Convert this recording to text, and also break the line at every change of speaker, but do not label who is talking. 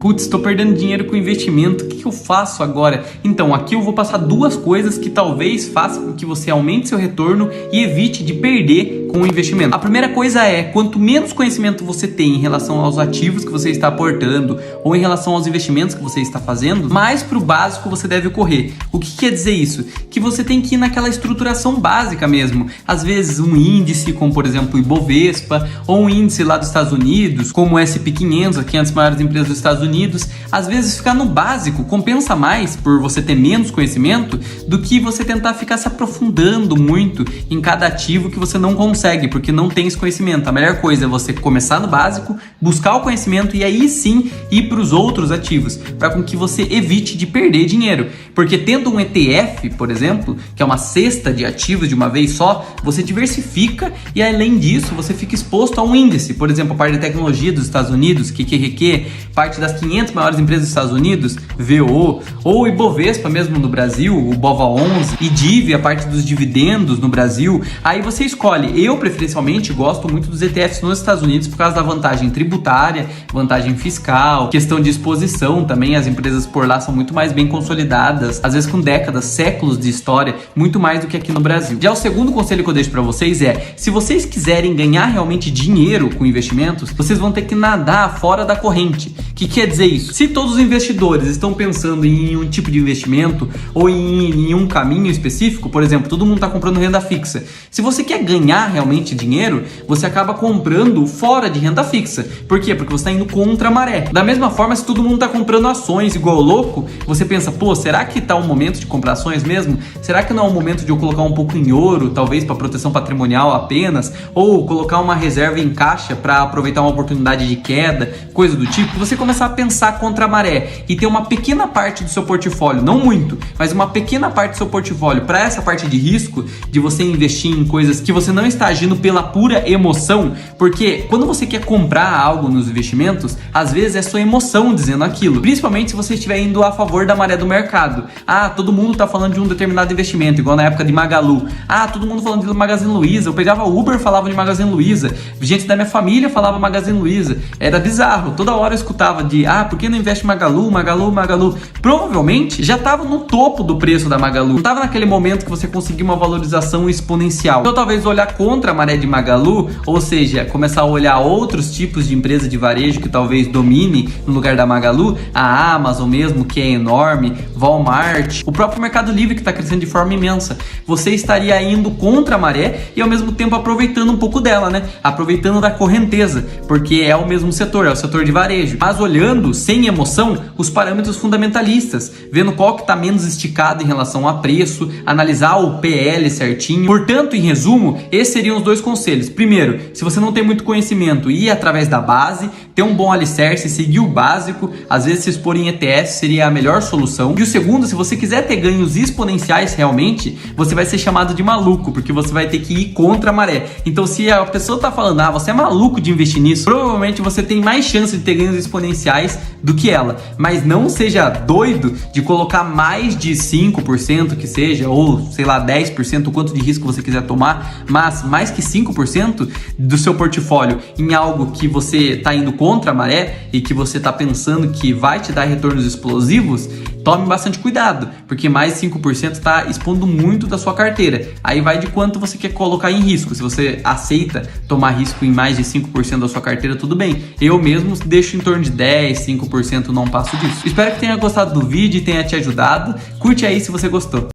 Putz, estou perdendo dinheiro com investimento, o que eu faço agora? Então, aqui eu vou passar duas coisas que talvez façam com que você aumente seu retorno e evite de perder com o investimento. A primeira coisa é, quanto menos conhecimento você tem em relação aos ativos que você está aportando ou em relação aos investimentos que você está fazendo, mais para o básico você deve correr. O que quer dizer isso? Que você tem que ir naquela estruturação básica mesmo. Às vezes um índice, como por exemplo o Ibovespa, ou um índice lá dos Estados Unidos, como o SP500, as 500 maiores empresas dos Estados Unidos. Às vezes ficar no básico compensa mais por você ter menos conhecimento do que você tentar ficar se aprofundando muito em cada ativo que você não consegue, porque não tem esse conhecimento. A melhor coisa é você começar no básico, buscar o conhecimento e aí sim ir para os outros ativos, para com que você evite de perder dinheiro. Porque tendo um ETF, por exemplo, que é uma cesta de ativos de uma vez só, você diversifica e além disso você fica exposto a um índice. Por exemplo, a parte de tecnologia dos Estados Unidos, QQQ, parte das 500 maiores empresas dos Estados Unidos, VO, ou Ibovespa mesmo no Brasil, o BOVA11, e DIV, a parte dos dividendos no Brasil. Aí você escolhe. Eu preferencialmente gosto muito dos ETFs nos Estados Unidos por causa da vantagem tributária, vantagem fiscal, questão de exposição também. As empresas por lá são muito mais bem consolidadas, às vezes com décadas, séculos de história, muito mais do que aqui no Brasil. Já o segundo conselho que eu deixo para vocês é, se vocês quiserem ganhar realmente dinheiro com investimentos, vocês vão ter que nadar fora da corrente. O que quer dizer isso? Se todos os investidores estão pensando em um tipo de investimento ou em um caminho específico, por exemplo, todo mundo está comprando renda fixa. Se você quer ganhar realmente dinheiro, você acaba comprando fora de renda fixa. Por quê? Porque você está indo contra a maré. Da mesma forma, se todo mundo está comprando ações igual louco, você pensa, pô, será que está o momento de comprar ações mesmo? Será que não é o momento de eu colocar um pouco em ouro, talvez para proteção patrimonial apenas? Ou colocar uma reserva em caixa para aproveitar uma oportunidade de queda, coisa do tipo? Você começar a pensar contra a maré e ter uma pequena parte do seu portfólio, não muito, mas uma pequena parte do seu portfólio para essa parte de risco, de você investir em coisas que você não está agindo pela pura emoção, porque quando você quer comprar algo nos investimentos, às vezes é sua emoção dizendo aquilo, principalmente se você estiver indo a favor da maré do mercado. Ah, todo mundo está falando de um determinado investimento, igual na época de Magalu. Ah, todo mundo falando de Magazine Luiza. Eu pegava Uber, falava de Magazine Luiza. Gente da minha família falava Magazine Luiza. Era bizarro. Toda hora eu escutava de, por que não investe em Magalu, Magalu, Magalu? Provavelmente já estava no topo do preço da Magalu. Não estava naquele momento que você conseguia uma valorização exponencial. Então talvez olhar contra a maré de Magalu, ou seja, começar a olhar outros tipos de empresa de varejo que talvez domine no lugar da Magalu, a Amazon mesmo, que é enorme, Walmart, o próprio Mercado Livre que está crescendo de forma imensa. Você estaria indo contra a maré e ao mesmo tempo aproveitando um pouco dela, né? Aproveitando da correnteza, porque é o mesmo setor, é o setor de varejo. Mas olhando sem emoção os parâmetros fundamentalistas, vendo qual que está menos esticado em relação a preço, analisar o PL certinho. Portanto, em resumo, esses seriam os dois conselhos. Primeiro, se você não tem muito conhecimento, ir através da base, ter um bom alicerce, seguir o básico, às vezes se expor em ETF seria a melhor solução. E o segundo, se você quiser ter ganhos exponenciais realmente, você vai ser chamado de maluco, porque você vai ter que ir contra a maré. Então se a pessoa está falando, você é maluco de investir nisso, provavelmente você tem mais chance de ter ganhos exponenciais do que ela. Mas não seja doido de colocar mais de 5% que seja, ou sei lá, 10%, o quanto de risco você quiser tomar, mas mais que 5% do seu portfólio em algo que você está indo contra a maré e que você está pensando que vai te dar retornos explosivos. Tome bastante cuidado, porque mais 5% está expondo muito da sua carteira. Aí vai de quanto você quer colocar em risco. Se você aceita tomar risco em mais de 5% da sua carteira, tudo bem. Eu mesmo deixo em torno de 10%, 5%, não passo disso. Espero que tenha gostado do vídeo e tenha te ajudado. Curte aí se você gostou.